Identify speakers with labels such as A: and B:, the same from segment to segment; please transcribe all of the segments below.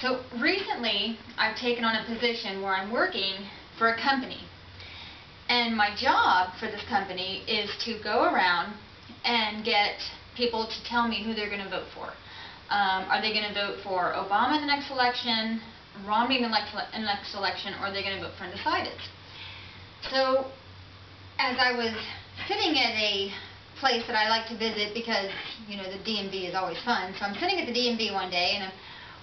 A: So recently, I've taken on a position where I'm working for a company. And my job for this company is to go around and get people to tell me who they're going to vote for. Are they going to vote for Obama in the next election, Romney in the next election, or are they going to vote for undecided? So, as I was sitting at a place that I like to visit because, you know, the DMV is always fun, so I'm sitting at the DMV one day and I'm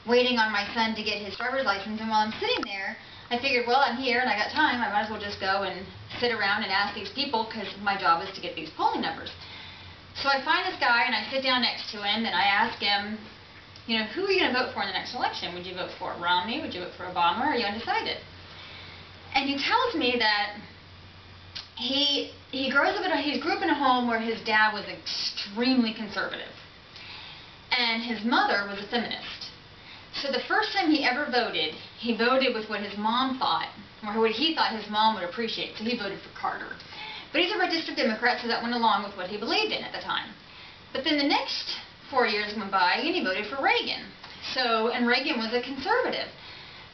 A: waiting on my son to get his driver's license, and while I'm sitting there, I figured, well, I'm here and I got time, I might as well just go and sit around and ask these people, because my job is to get these polling numbers. So I find this guy and I sit down next to him and I ask him, you know, who are you going to vote for in the next election? Would you vote for Romney? Would you vote for Obama? Or are you undecided? And he tells me that he grew up in a home where his dad was extremely conservative and his mother was a feminist. So the first time he ever voted, he voted with what his mom thought, or what he thought his mom would appreciate, so he voted for Carter. But he's a registered Democrat, so that went along with what he believed in at the time. But then the next 4 years went by and he voted for Reagan. And Reagan was a conservative.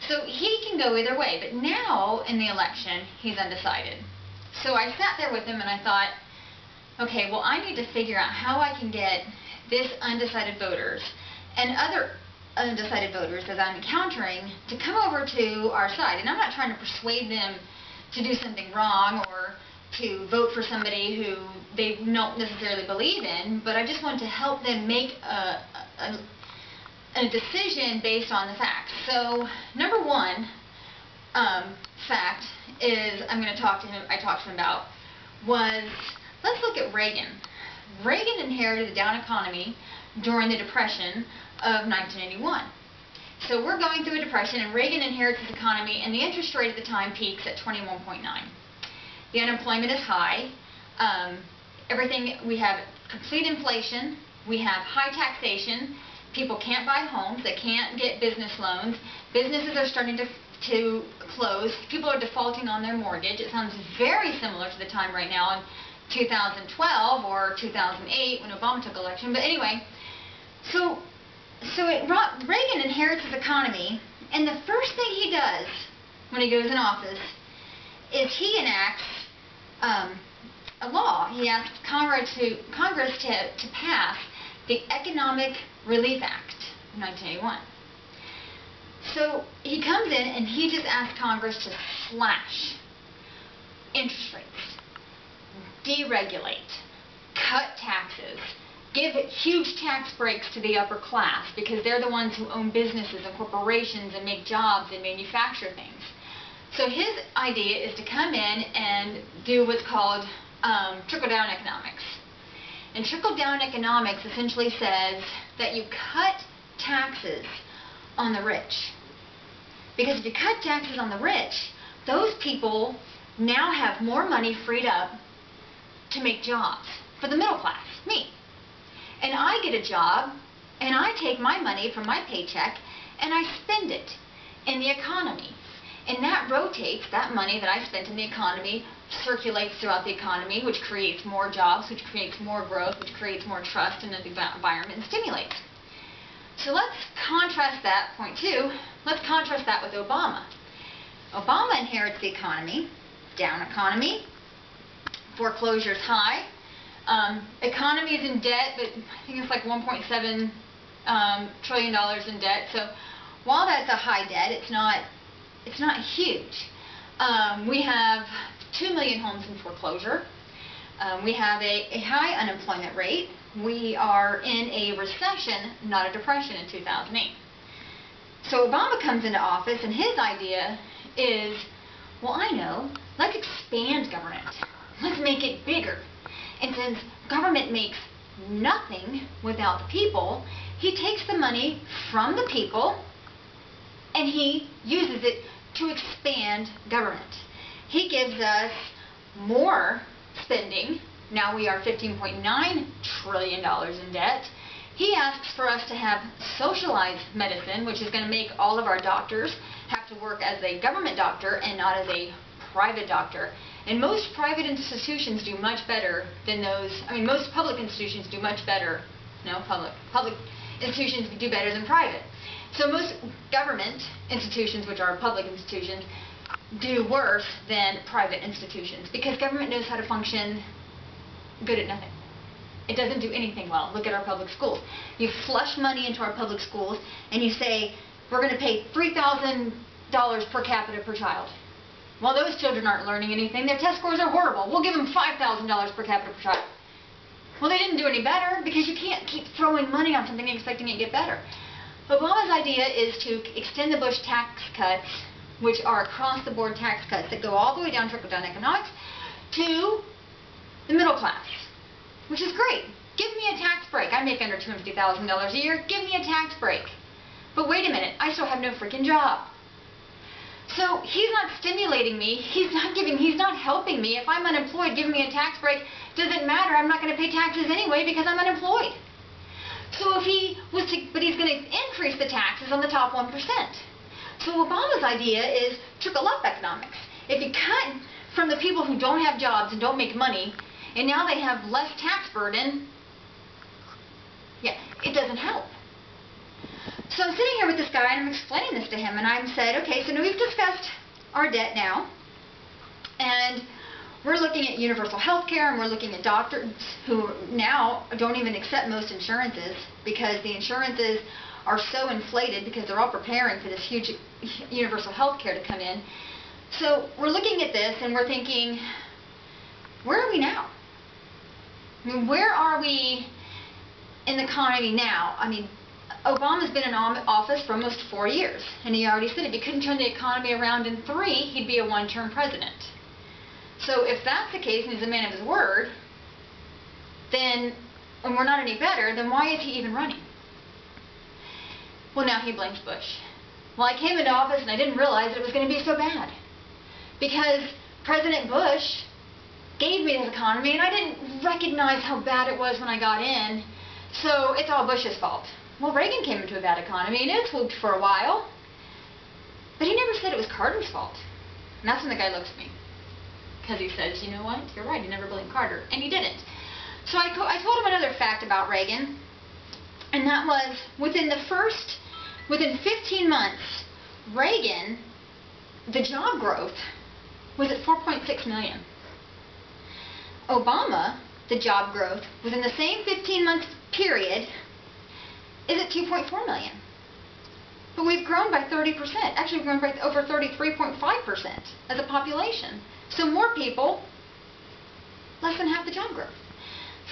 A: So he can go either way, but now in the election, he's undecided. So I sat there with him and I thought, okay, well, I need to figure out how I can get this undecided voters and other undecided voters that I'm encountering to come over to our side. And I'm not trying to persuade them to do something wrong or to vote for somebody who they don't necessarily believe in, but I just want to help them make a decision based on the facts. So number one fact is I talked to him about was, let's look at Reagan. Reagan inherited a down economy during the Depression of 1981. So we're going through a depression and Reagan inherits this economy, and the interest rate at the time peaks at 21.9. The unemployment is high. We have complete inflation. We have high taxation. People can't buy homes. They can't get business loans. Businesses are starting to close. People are defaulting on their mortgage. It sounds very similar to the time right now in 2012 or 2008 when Obama took election. But anyway, Reagan inherits his economy, and the first thing he does when he goes in office is he enacts a law. He asks Congress to pass the Economic Relief Act of 1981. So he comes in and he just asks Congress to slash interest rates, deregulate, cut taxes, give huge tax breaks to the upper class because they're the ones who own businesses and corporations and make jobs and manufacture things. So his idea is to come in and do what's called trickle-down economics. And trickle-down economics essentially says that you cut taxes on the rich. Because if you cut taxes on the rich, those people now have more money freed up to make jobs for the middle class, me. And I get a job, and I take my money from my paycheck, and I spend it in the economy. And that rotates, that money that I spent in the economy circulates throughout the economy, which creates more jobs, which creates more growth, which creates more trust in the environment and stimulates. So let's contrast that, point two, let's contrast that with Obama. Obama inherits the economy, down economy, foreclosures high, economy is in debt, but I think it's like $1.7 trillion in debt. So while that's a high debt, it's not huge. We have 2 million homes in foreclosure. We have a high unemployment rate. We are in a recession, not a depression, in 2008. So Obama comes into office and his idea is, well, I know, let's expand government. Let's make it bigger. And since government makes nothing without the people, he takes the money from the people and he uses it to expand government. He gives us more spending. Now we are $15.9 trillion in debt. He asks for us to have socialized medicine, which is going to make all of our doctors have to work as a government doctor and not as a private doctor. And most private institutions do much better than those, most public institutions do much better, public institutions do better than private. So most government institutions, which are public institutions, do worse than private institutions because government knows how to function good at nothing. It doesn't do anything well. Look at our public schools. You flush money into our public schools and you say, we're going to pay $3,000 per capita per child. Well, those children aren't learning anything. Their test scores are horrible. We'll give them $5,000 per capita per child. Well, they didn't do any better because you can't keep throwing money on something and expecting it to get better. Obama's idea is to extend the Bush tax cuts, which are across-the-board tax cuts that go all the way down trickle-down economics, to the middle class, which is great. Give me a tax break. I make under $250,000 a year. Give me a tax break. But wait a minute, I still have no freaking job. So he's not stimulating me. He's not helping me. If I'm unemployed, giving me a tax break doesn't matter. I'm not going to pay taxes anyway because I'm unemployed. So if he was to, but he's going to increase the taxes on the top 1%. So Obama's idea is trickle-up economics. If you cut from the people who don't have jobs and don't make money, and now they have less tax burden, yeah, it doesn't help. So I'm sitting here with this guy and I'm explaining this to him and I'm said, okay, so now we've discussed our debt now, and we're looking at universal health care, and we're looking at doctors who now don't even accept most insurances because the insurances are so inflated because they're all preparing for this huge universal health care to come in. So we're looking at this and we're thinking, where are we now? I mean, where are we in the economy now? I mean, Obama's been in office for almost 4 years, and he already said if he couldn't turn the economy around in 3, he'd be a one-term president. So if that's the case, and he's a man of his word, then, and we're not any better, then why is he even running? Well, now he blames Bush. Well, I came into office and I didn't realize that it was going to be so bad. Because President Bush gave me this economy, and I didn't recognize how bad it was when I got in, so it's all Bush's fault. Well, Reagan came into a bad economy, and it swooped for a while. But he never said it was Carter's fault. And that's when the guy looks at me. Because he says, you know what, you're right, he never blamed Carter. And he didn't. So I told him another fact about Reagan, and that was within 15 months, Reagan, the job growth was at 4.6 million. Obama, the job growth, within the same 15-month period, is at 2.4 million. But we've grown by 30%. Actually, we've grown by over 33.5% as a population. So more people, less than half the job growth.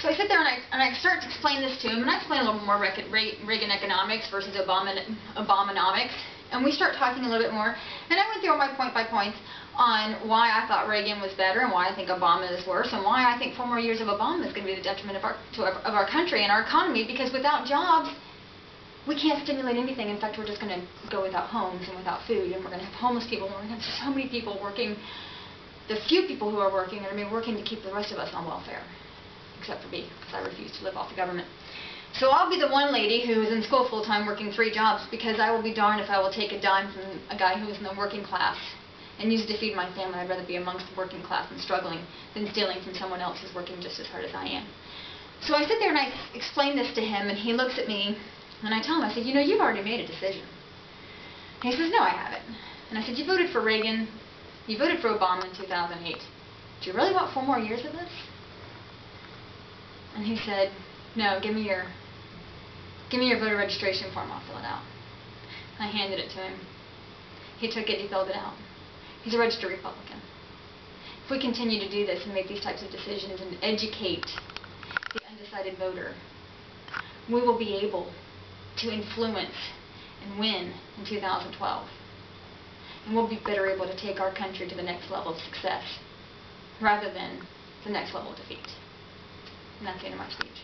A: So I sit there and I start to explain this to him, and I explain a little more Reaganomics versus Obamaomics, and we start talking a little bit more. And I went through my point by points on why I thought Reagan was better and why I think Obama is worse, and why I think 4 more years of Obama is going to be the detriment of our country and our economy, because without jobs, we can't stimulate anything. In fact, we're just going to go without homes and without food, and we're going to have homeless people, and we're going to have so many people working. The few people who are working are going to be working to keep the rest of us on welfare, except for me, because I refuse to live off the government. So I'll be the one lady who is in school full-time working 3 jobs, because I will be darned if I will take a dime from a guy who is in the working class and use it to feed my family. I'd rather be amongst the working class and struggling than stealing from someone else who's working just as hard as I am. So I sit there and I explain this to him, and he looks at me, and I tell him, I said, you know, you've already made a decision. And he says, no, I haven't. And I said, you voted for Reagan, you voted for Obama in 2008. Do you really want 4 more years of this? And he said, no, give me your voter registration form, I'll fill it out. I handed it to him. He took it, he filled it out. He's a registered Republican. If we continue to do this and make these types of decisions and educate the undecided voter, we will be able to influence and win in 2012. And we'll be better able to take our country to the next level of success rather than the next level of defeat. And that's the end of my speech.